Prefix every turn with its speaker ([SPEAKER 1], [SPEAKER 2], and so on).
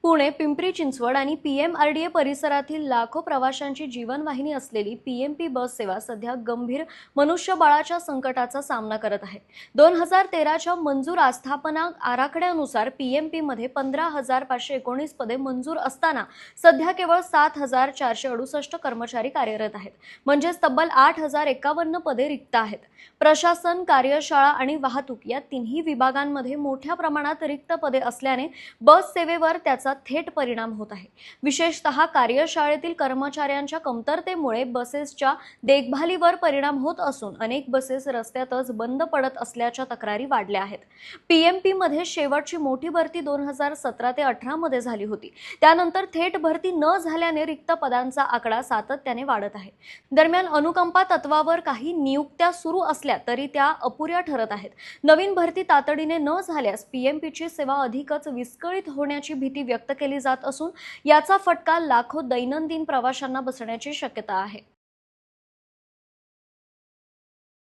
[SPEAKER 1] पुणे, पिंपरी चिंचवड आणि पीएमआरडीए परिसरातील लाखो प्रवाशांची जीवनवाहिनी असलेली पीएमपी बस सेवा सध्या गंभीर मनुष्यबळाच्या संकटाचा सामना करत आहे। 2013च्या मंजूर आस्थापना आराखड्यानुसार पीएमपीमध्ये 15,519 पदे मंजूर असताना सध्या केवळ 7,468 कर्मचारी कार्यरत आहेत, म्हणजेच तब्बल 8,051 पदे रिक्त आहेत। प्रशासन, कार्यशाळा आणि वाहतूक या तिन्ही विभागांमध्ये मोठ्या प्रमाणात रिक्त पदे असल्याने बस सेवेवर त्याचा थेट परिणाम होत आहे। विशेषतः कार्यशाळेतील कर्मचाऱ्यांच्या कमतरतेमुळे बसेसच्या देखभालीवर परिणाम होत असून अनेक बसेस रस्त्यातच बंद पडत असल्याच्या तक्रारी वाढल्या आहेत। पीएमपी मध्ये शेवटची मोठी भरती 2017 ते 18 मध्ये झाली होती। त्यानंतर थेट भरती न झाल्याने रिक्त पदांचा आकडा सातत्याने वाढत आहे। दरम्यान अनुकंपा तत्वावर काही नियुक्त्या सुरू असल्या तरी त्या अपुऱ्या ठरत आहेत। नवीन भरती तातडीने न झाल्यास पीएमपीची सेवा अधिकच विस्कळीत होण्याची भीती व्यक्त केली जात असून याचा फटका लाखो दैनंदिन प्रवाशांना बसण्याची शक्यता आहे।